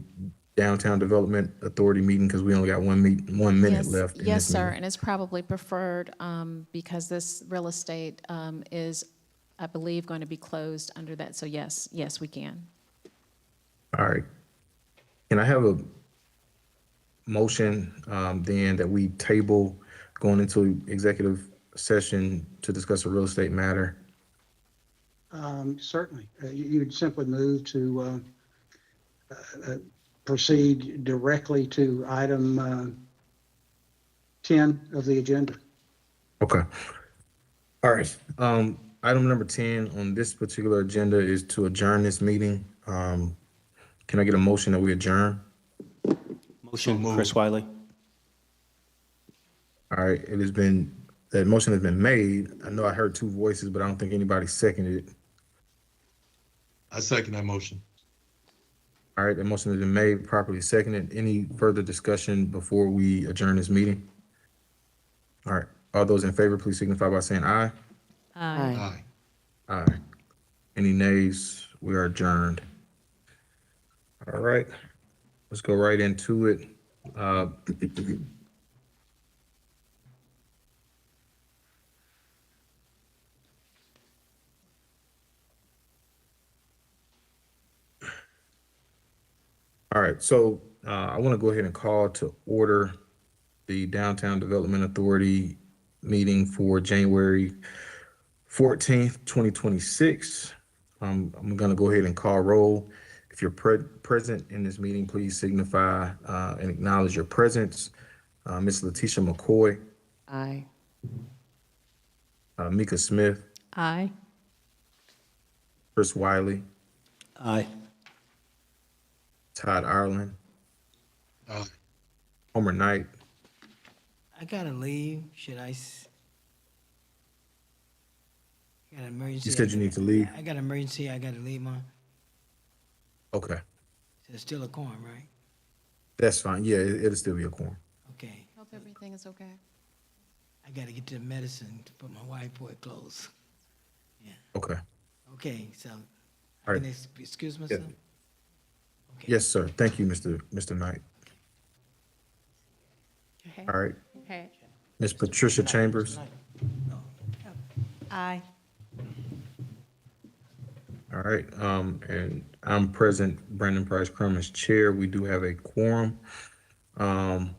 Downtown Development Authority meeting? Because we only got 1 minute Yes, left. in yes, this sir, meeting. and it's probably preferred because this real estate is, I believe, going to be closed under that. So yes, yes, we can. All right. Can I have a motion then that we table going into executive session to discuss a real estate matter? Certainly. You would simply move to proceed directly to item 10 of the agenda. Okay. All right. Item number 10 on this particular agenda is to adjourn this meeting. Can I get a motion that we adjourn? Motion, moved. Chris Wiley. All right, that motion has been made. I know I heard 2 voices, but I don't think anybody seconded it. I second that motion. All right, the motion has been made, properly seconded. Any further discussion before we adjourn this meeting? All right, all those in favor, please signify by saying aye. Aye. Aye. Any nays? We are adjourned. All right, let's go right into it. All right, so I want to go ahead and call to order the Downtown Development Authority meeting for January 14th, 2026. I'm going to go ahead and call roll. If you're present in this meeting, please signify and acknowledge your presence. Ms. Letitia McCoy, Aye. Mika Smith, Aye. Chris Wiley, Aye. Todd Ireland, Aye. Homer Knight. I gotta leave. Should I? Got an emergency. You said you need to leave? I got an emergency. I gotta leave on. Okay, So it's still a quorum, right? that's fine. Yeah, it'll still be a quorum. Okay. Hope everything is okay. I gotta get to the medicine to put my wife before it close. Okay. Okay, so All I right. can excuse myself? Okay. Yes, sir. Thank you, Mr. Knight. All right. Okay. Ms. Patricia Chambers. Aye. All right, and I'm present, Brandon Price Crum is chair. We do have a quorum. On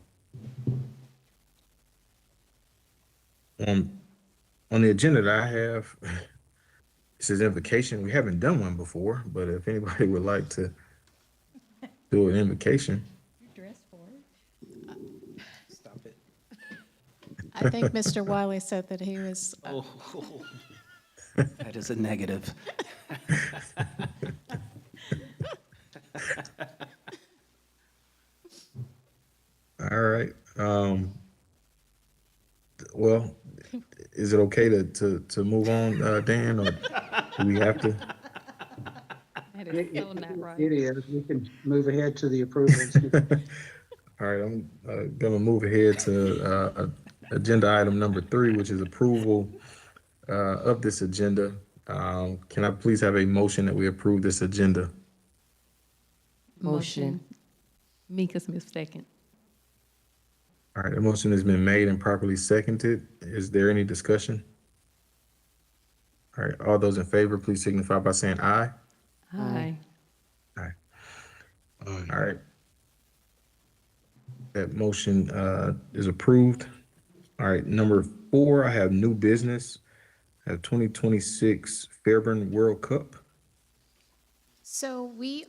the agenda that I have, it says invocation. We haven't done one before, but if anybody would like to do an invocation. Stop it. I think Mr. Wiley said that he was, Oh, that is a negative. All right. Well, is it okay to move on, Dan, or do we have to? That is so not right. It is. We can move ahead to the approvals. All right, I'm gonna move ahead to agenda item number 3, which is approval of this agenda. Can I please have a motion that we approve this agenda? Motion. Mika Smith, second. All right, the motion has been made and properly seconded. Is there any discussion? All right, all those in favor, please signify by saying aye. Aye. All right. That motion is approved. All right, number 4, I have new business. I have 2026 Fairburn World Cup. So we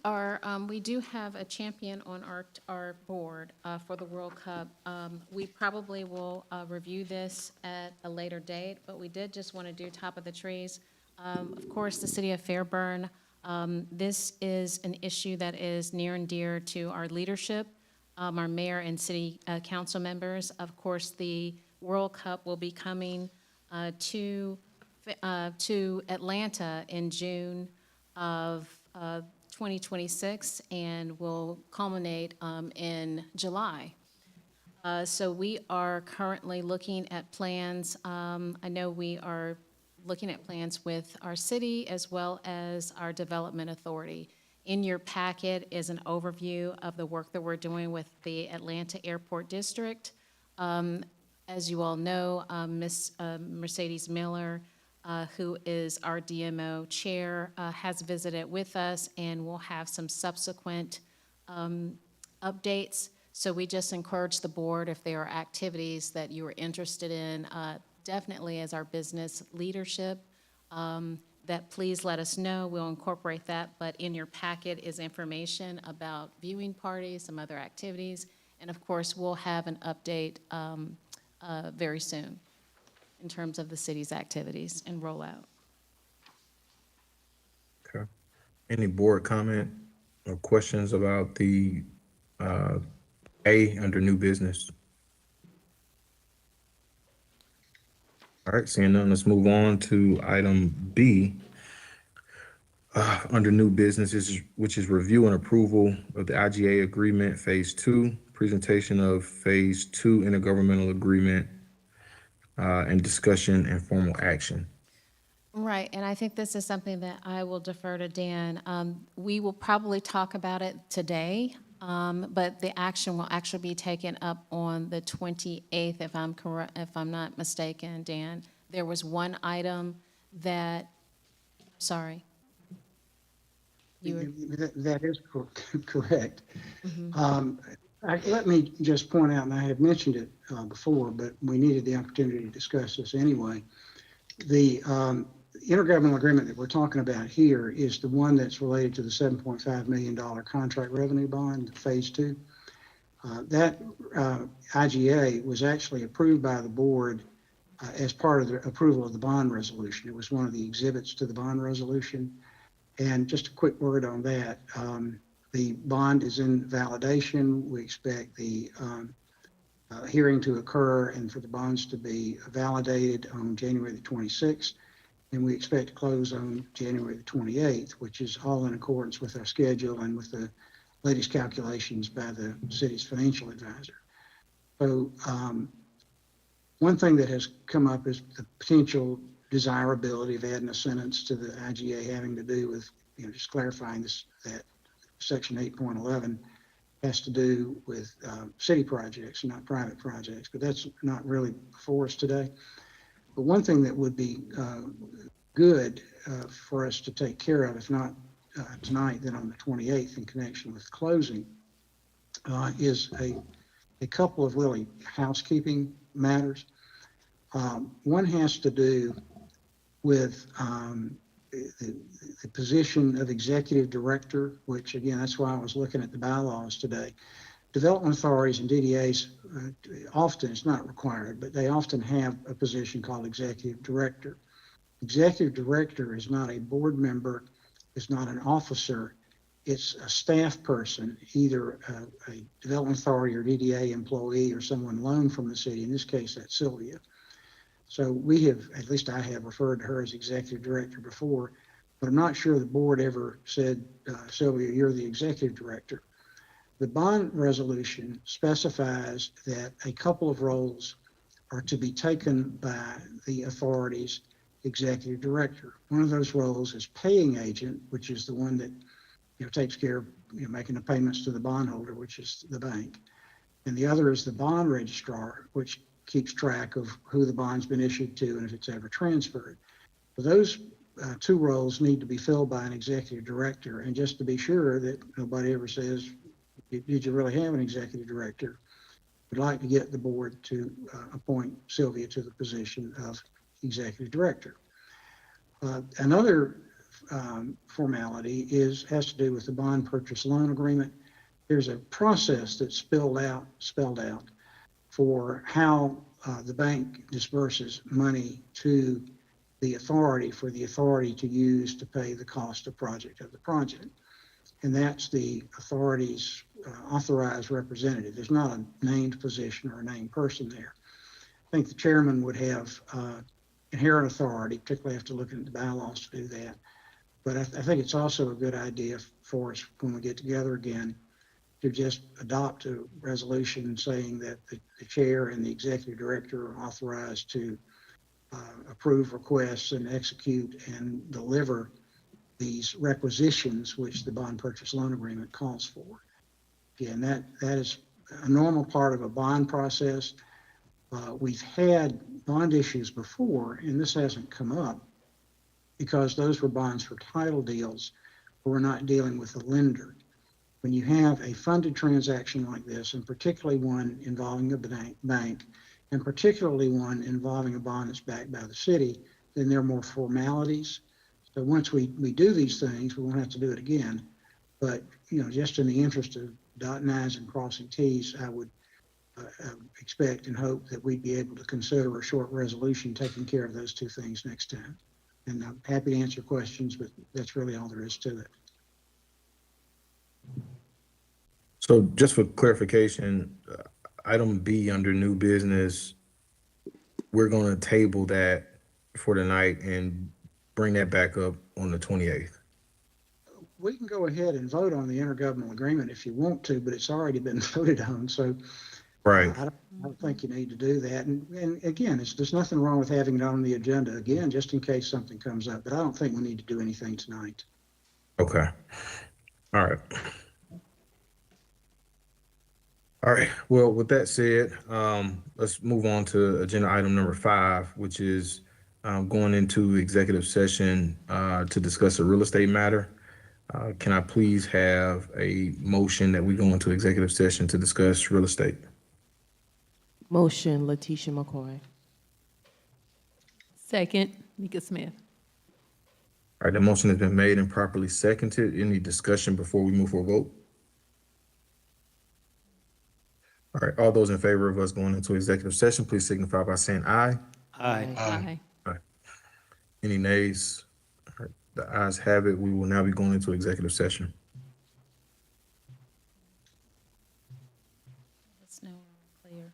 do have a champion on our board for the World Cup. We probably will review this at a later date, but we did just want to do top of the trees. Of course, the city of Fairburn, this is an issue that is near and dear to our leadership, our mayor and city council members. Of course, the World Cup will be coming to Atlanta in June of 2026 and will culminate in July. So we are currently looking at plans. I know we are looking at plans with our city as well as our development authority. In your packet is an overview of the work that we're doing with the Atlanta Airport District. As you all know, Ms. Mercedes Miller, who is our DMO chair, has visited with us and will have some subsequent updates. So we just encourage the board, if there are activities that you are interested in, definitely as our business leadership, that please let us know. We'll incorporate that, but in your packet is information about viewing parties, some other activities, and of course, we'll have an update very soon in terms of the city's activities and rollout. Okay. Any board comment or questions about the A under new business? All right, seeing none, let's move on to item B under new business, which is review and approval of the IGA agreement, phase 2, presentation of phase 2 intergovernmental agreement, and discussion and formal action. Right, and I think this is something that I will defer to Dan. We will probably talk about it today, but the action will actually be taken up on the 28th, if I'm correct, if I'm not mistaken, Dan. There was one item that, sorry. That is correct. Let me just point out, and I have mentioned it before, but we needed the opportunity to discuss this anyway. The intergovernmental agreement that we're talking about here is the one that's related to the $7.5 million contract revenue bond, phase 2. That IGA was actually approved by the board as part of the approval of the bond resolution. It was one of the exhibits to the bond resolution. And just a quick word on that. The bond is in validation. We expect the hearing to occur and for the bonds to be validated on January the 26th. And we expect to close on January the 28th, which is all in accordance with our schedule and with the latest calculations by the city's financial advisor. So one thing that has come up is the potential desirability of adding a sentence to the IGA having to do with, just clarifying this, that section 8.11 has to do with city projects, not private projects, but that's not really before us today. But one thing that would be good for us to take care of, if not tonight, then on the 28th in connection with closing, is a couple of really housekeeping matters. One has to do with the position of executive director, which again, that's why I was looking at the bylaws today. Development authorities and DDAs often, it's not required, but they often have a position called executive director. Executive director is not a board member, it's not an officer, it's a staff person, either a development authority or DDA employee or someone loaned from the city. In this case, that's Sylvia. So we have, at least I have referred to her as executive director before, but I'm not sure the board ever said, Sylvia, you're the executive director. The bond resolution specifies that a couple of roles are to be taken by the authority's executive director. One of those roles is paying agent, which is the one that, takes care of, making the payments to the bondholder, which is the bank. And the other is the bond registrar, which keeps track of who the bond's been issued to and if it's ever transferred. So those two roles need to be filled by an executive director. And just to be sure that nobody ever says, did you really have an executive director? We'd like to get the board to appoint Sylvia to the position of executive director. Another formality has to do with the bond purchase loan agreement. There's a process that's spelled out for how the bank disperses money to the authority for the authority to use to pay the cost of the project. And that's the authority's authorized representative. There's not a named position or a named person there. I think the chairman would have inherent authority, particularly after looking at the bylaws, to do that. But I think it's also a good idea for us when we get together again to just adopt a resolution saying that the chair and the executive director are authorized to approve requests and execute and deliver these requisitions which the bond purchase loan agreement calls for. Again, that is a normal part of a bond process. We've had bond issues before, and this hasn't come up because those were bonds for title deals where we're not dealing with the lender. When you have a funded transaction like this, and particularly one involving a bank, and particularly one involving a bond that's backed by the city, then there are more formalities. So once we do these things, we won't have to do it again. But, just in the interest of dotting I's and crossing T's, I would expect and hope that we'd be able to consider a short resolution taking care of those two things next time. And I'm happy to answer questions, but that's really all there is to it. So just for clarification, item B under new business, we're going to table that for tonight and bring that back up on the 28th. We can go ahead and vote on the intergovernmental agreement if you want to, but it's already been voted on. So Right. I don't think you need to do that. And again, there's nothing wrong with having it on the agenda again, just in case something comes up. But I don't think we need to do anything tonight. Okay. All right. All right. Well, with that said, let's move on to agenda item number 5, which is going into executive session to discuss a real estate matter. Can I please have a motion that we go into executive session to discuss real estate? Motion, Letitia McCoy. Second, Mika Smith. All right, the motion has been made and properly seconded. Any discussion before we move for a vote? All right, all those in favor of us going into executive session, please signify by saying aye. Aye. Aye. Any nays? All right, the ayes have it. We will now be going into executive session. Let's know we're clear.